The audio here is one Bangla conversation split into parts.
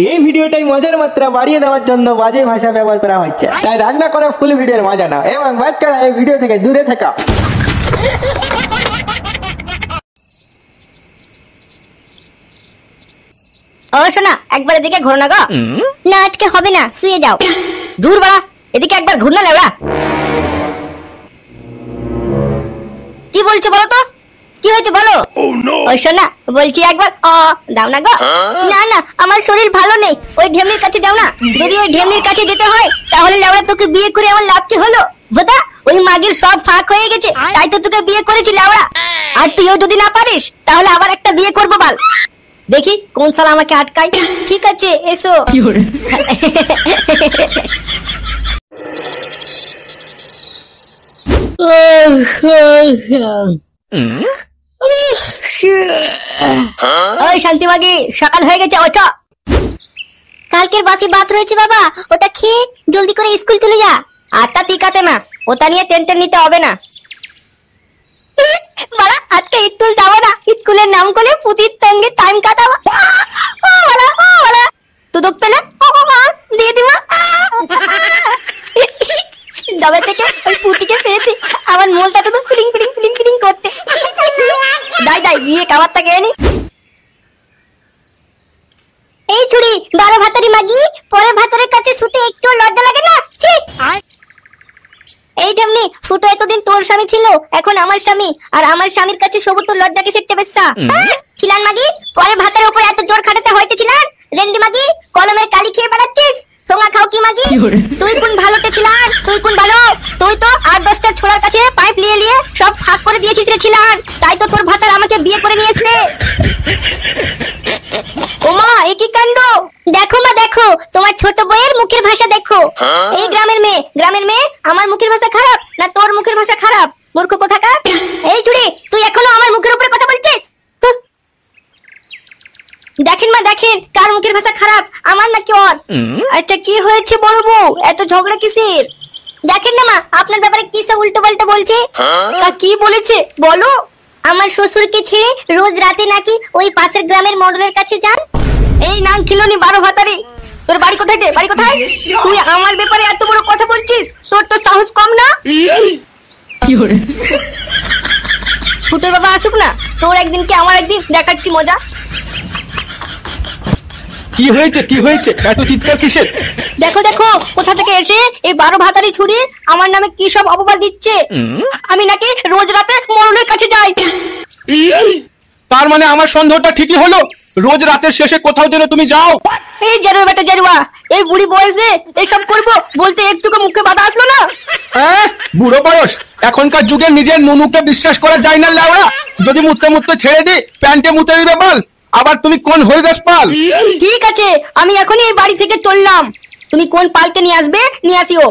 এই ভিডিওটাই মজার মাত্রা বাড়িয়ে দেওয়ার জন্য বাজে ভাষা ব্যবহার করা হচ্ছে, তাই রান্না করা ফুল ভিডিওর মজা নাও এবং বাচ্চারা এই ভিডিও থেকে দূরে থাকা। ও শোনা, একবার এদিকে ঘোরো না গো। না আজকে হবে না, শুয়ে যাও। দূর বাড়া, এদিকে একবার ঘুর না লেওড়া। কি বলছো বলো তো, কি হয়েছে বলো? ওই শোনা, বলছি একবার দাও না গো। না না, আমার শরীর ভালো নেই, ওই ঢেমনির কাছে যাও না। যদি ওই ঢেমনির কাছে যেতে হয় তাহলে লেওড়া তোকে বিয়ে করে আমার লাভ কি হলো? বোধা ওই মাগির সব ফাঁক হয়ে গেছে, তাই তো তোকে বিয়ে করেছি লেওড়া। আর তুইও যদি না পারিস তাহলে আবার একটা বিয়ে করবো বাল। দেখি কোন সাল আমাকে আটকাই। ঠিক আছে এসো। ওই শান্তি মাগি, সকাল হয়ে গেছে, ওঠো। কালকের বাসি ভাত রয়েছে বাবা, ওটা খেয়ে জলদি করে স্কুল চলে যা। আচ্ছা ঠিক আছে মা, ওটা নিয়ে টেনশন নিতে হবে না। মারা আজকে স্কুল যাবো না, স্কুলের নাম করে পুতির সঙ্গে টাইম কাটাবো। তুদক পেলে দিয়ে দিমা। দবে থেকে ওই পুতিকে পেয়েছি, আমার মনটা তো ফিলিং ফিলিং ফিলিং ফিলিং করতে। দাই দাই গিয়ে খাবারটা খেয়ে নি। এই চুড়ি 12 ভাতারি মাগি, পরের ভাতারের কাছে শুতে একটু লজ্জা লাগে না? এই ঢেমনি, ফুটো এতদিন তোর স্বামী ছিল, এখন আমার স্বামী, আর আমার স্বামীর কাছে সবু তোর লজ্জা কিসের টেবেসা? ছিলান মাগি, পরের ভাতের উপর এত জোর খাটাতে হইতে ছিলান? রেন্ডি মাগি, কলমের কালি খেয়ে বেড়াচ্ছিস? সোঙা খাও কি মাগি? তুই কোন ভালোতে ছিলান? তুই কোন ভালো? তুই তো 8-10টা ছোড়ার কাছে পাইপ লিয়ে লিয়ে সব ফাঁক করে দিয়েছিস রে ছিলান, তাই তো তোর ভাতার আমাকে বিয়ে করে নিয়ে এসে। ওমা এ কি কাণ্ড! দেখো মা দেখো, তোমার ছোট বইয়ের মুখের ভাষা দেখো। এই গ্রামের মেয়ে আমার মুখের ভাষা খারাপ না তোর মুখের ভাষা খারাপ? মূর্খ কোথাকার! এই চুড়ি, তুই এখনো আমার মুখের উপরে কথা বলছিস? দেখেন মা দেখেন, কার মুখের ভাষা খারাপ, আমার নাকি ওর? আচ্ছা কি হয়েছে বড় বউ, এত ঝগড়া কিসের? দেখেন না মা, আপনার ব্যাপারে কি সব উল্টো পাল্টা বলছে। তা কি বলেছে বলো? আমার শ্বশুরকে ছেড়ে রোজ রাতে নাকি ওই পাশের গ্রামের মডেলের কাছে যান। এই নাম খিলনি 12 ভাতারি, তোর বাড়ি কোথায় রে? বাড়ি কোথায়? তুই আমার ব্যাপারে এত বড় কথা বলছিস, তোর তো সাহস কম না? ফুটোর বাবা আসুক না, তোর একদিন কি আমার একদিন দেখাচ্ছি মজা। কি হয়েছে কি হয়েছে, এত চিৎকার কিসের? দেখো দেখো, কোথা থেকে এসে এই 12 ভাতারি ছুরি আমার নামে কি সব অপবাদ দিচ্ছে। আমি নাকি রোজ রাতে মরলের কাছে যাই। তার মানে আমার সন্দেহটা ঠিকই হলো, রোজ রাতের শেষে কোথাও যেন তুমি যাও। এই জেরুয়া বেটা জেরুয়া, এই বুড়ি বয়সে এসব করবো বলতে একটুকু মুখে বাধা আসলো না? হ্যাঁ বুড়ো বয়স, এখনকার যুগে নিজের নুনুকে বিশ্বাস করা যায় না লেওড়া। যদি মুততে মুততে ছেড়ে দি, প্যান্টে মুতে দিবে বল। আবার তুমি কোন হরিদাস পাল? ঠিক আছে, আমি এখনই এই বাড়ি থেকে চললাম। তুমি কোন পালকে নিয়ে আসবে নিয়ে আসিও।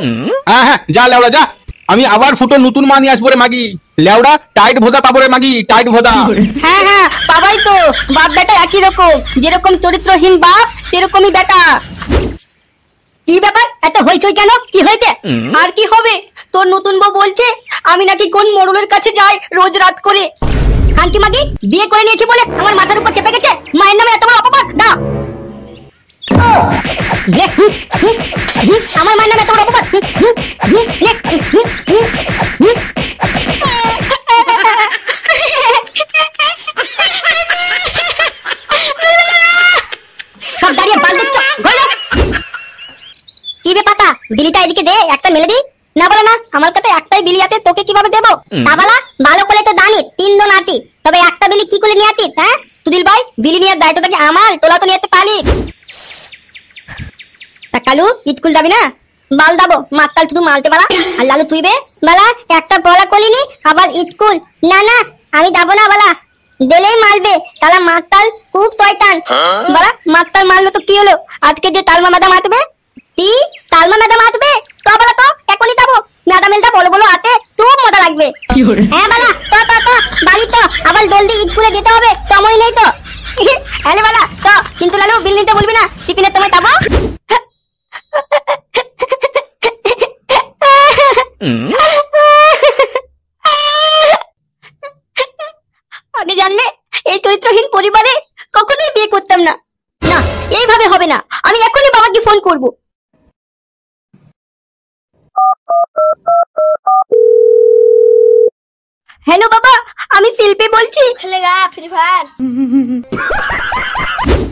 হ্যাঁ হ্যাঁ যা লেওড়া যা, আমি আবার ফুটো নতুন মা নিয়ে আসবো রে মাগি। লেওড়া টাইট ভোদা পাবো রে মাগি, টাইট ভোদা। হ্যাঁ হ্যাঁ পাবাই তো, বাপ বেটা একই রকম, যেরকম চরিত্রহীন বাপ সেরকমই বেটা। কি ব্যাপার, এত হইচই কেন, কি হয়েছে? আর কি হবে, তোর নতুন বউ বলছে আমি নাকি কোন মোড়লের কাছে যাই রোজ রাত করে। কান্তি মাগি, বিয়ে করে নিয়েছি বলে আমার মাথার উপর চেপে গেছে, মায়ের নামে এত বড় অপবাদ দা। আমার মায়ের নামে এত বড় অপবাদ। সব দাঁড়িয়ে বাল দিচ্ছ, কি রে পাতা, বিলিটা এদিকে দে, একটা মেলে দি। না বলে না, আমার কাছে একটাই বিলি আছে, তোকে কিভাবে দেবো? তা বলা ভালো করে তো জানি 3 জন আতি, তবে একটা বিলি কি করে নিয়ে আতিস? হ্যাঁ তুদিল ভাই, বিলি নিয়ে দায়িত্বটা কি আমার? তোলা তো নিতে পারি। তা কালু স্কুল যাবি না? বাল দাবো, মাতাল শুধু মালতে পালা। আর লালু তুই বে বালা, একটা পড়া করিনি আবার স্কুল? না না আমি যাবো না বালা, দিলেই মারবে, তালা মাতাল খুব শয়তান। বালা মাতাল মারলো তো কি হলো, আজকে যে তালমা ম্যাডাম আসবে, কি তালমা ম্যাডাম আসবে তো বলা তো এখনই যাবো। ম্যাডামেলটা বলো বলো আতে খুব মজা লাগবে। হ্যাঁ বালা তো তো তো বাড়ি তো আবার জলদি স্কুলে যেতে হবে, সময় নেই তো। হ্যাঁ বালা তো, কিন্তু লালু বিল নিতে বলবি না, টিফিনের সময় যাবো। আগে জানলে এই চরিত্রহীন পরিবারে কখনোই বিয়ে করতাম না। না এইভাবে হবে হবে না, আমি এখনই বাবাকে ফোন করব। হ্যালো বাবা, আমি শিল্পী বলছি। খেলেগা ফ্রি ফায়ার।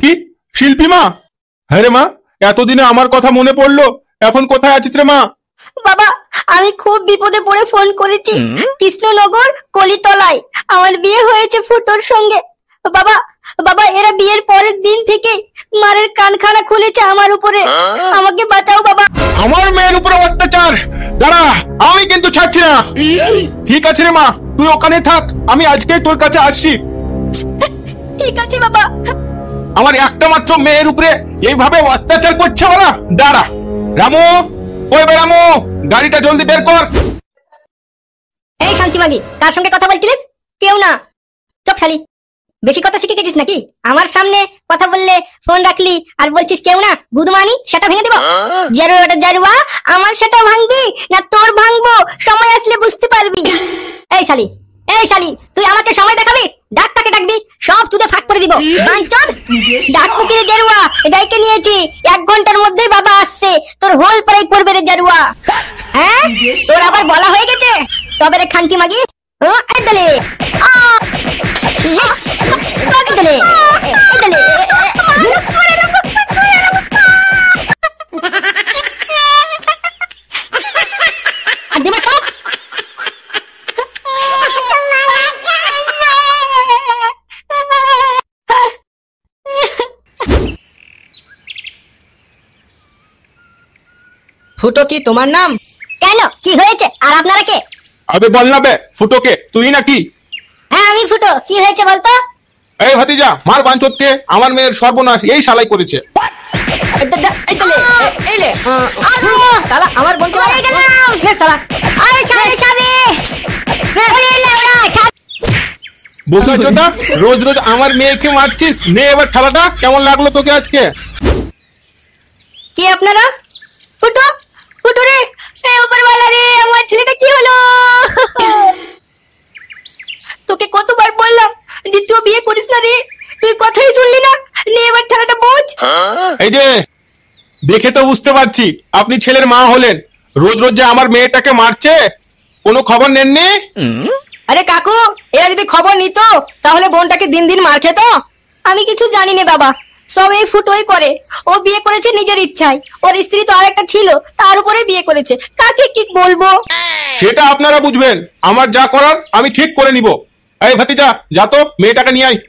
কি শিল্পী মা? হ্যাঁ রে মা, এতদিনে আমার কথা মনে পড়লো, এখন কোথায় আছিস রে মা? বাবা, আমি খুব বিপদে পড়ে ফোন করেছি। কৃষ্ণনগর কলিতলায় আমার বিয়ে হয়েছে ফুটোর সঙ্গে। বাবা বাবা, এরা বিয়ের পরের দিন থেকে মারের কানখানা খুলেছে আমার উপরে। আমাকে বাঁচাও বাবা। আমার মেয়ের উপরে অত্যাচার? দাঁড়া, আমি কিন্তু ছাড়ছি না। ঠিক আছে রে মা, তুই ওখানে থাক, আমি আজকেই তোর কাছে আসছি। ঠিক আছে বাবা। আমার একটা মাত্র মেয়ের উপরে এইভাবে অত্যাচার করছে ওরা। দাঁড়া রামু, ওই বে রামু, গাড়িটা জলদি বের কর। এই শান্তিমাগি, কার সঙ্গে কথা বলছিলিস? কেউ না। চুপ শালি, বেশি কথা শিখে গেছিস নাকি? আমার সামনে কথা বললে ফোন রাখলি আর বলছিস কেউ না। গুদমানি, সেটা ভেঙে দিব। জারুয়া, আমার সেটা ভাঙবি না তোর ভাঙবো, সময় আসলে বুঝতে পারবি। এই শালি, এই শালি, তুই আমাকে সময় দেখাবি? ডাক্তারকে ডাকবি, সব তুই ফাঁক করে দিব। বাঞ্চদ, ডাক্তারকে জারুয়া ডাইকে নিয়েছি, 1 ঘন্টার মধ্যেই বাবা আসছে, তোর হোল পরাই করবে রে জারুয়া। হ্যাঁ, তোর আবার বলা হয়ে গেছে? তবে রে খানকি মাগি, এই দলে দলে দলে ফুটো কি তোমার নাম? কেন, কি হয়েছে? আর আপনারা কে? আবে বল না বে, ফুটোকে তুই নাকি? হ্যাঁ আমি ফুটো, কি হয়েছে বলতো? এই ভাতিজা, মার বাঞ্চোদকে, আমার মেয়ের সর্বনাশ এই শালাই করেছে। শালা আমার বোনকে মরে গেলাম। নে শালা। আরে ছাড়ে ছাড়ে। ওরে লেওড়া, ছাড়। বোকা চোদা, রোজ রোজ আমার মেয়েকে মারছিস। নে এবার খেলাটা কেমন লাগলো তোকে আজকে? কি আপনারা? ফুটো, ফুটো রে, এই উপরওয়ালা রে, আমার ছেলেটা কি হলো? তোকে কতবার বললাম দ্বিতীয় বিয়ে করিস না রে, তুই কথাই শুনলি না। নে এবার ঠেলাটা বোঝ। এই যে, দেখে তো বুঝতে পারছি আপনি ছেলের মা হলেন। রোজ রোজ যে আমার মেয়েটাকে মারছে, কোনো খবর নেননি? আরে কাকু, এরা যদি খবর নিত তাহলে বোনটাকে দিন দিন মার খেত। আমি কিছু জানি না বাবা, সব এই ফুটোই করে। ও বিয়ে করেছে নিজের ইচ্ছায়, ওর স্ত্রী তো আরেকটা ছিল, তার উপরে বিয়ে করেছে। কাকে কি বলবো? সেটা আপনারা বুঝবেন, আমার যা করার আমি ঠিক করে নিব। এই ভাতিজা, যা তো মেয়েটাকে নিয়ে আয়।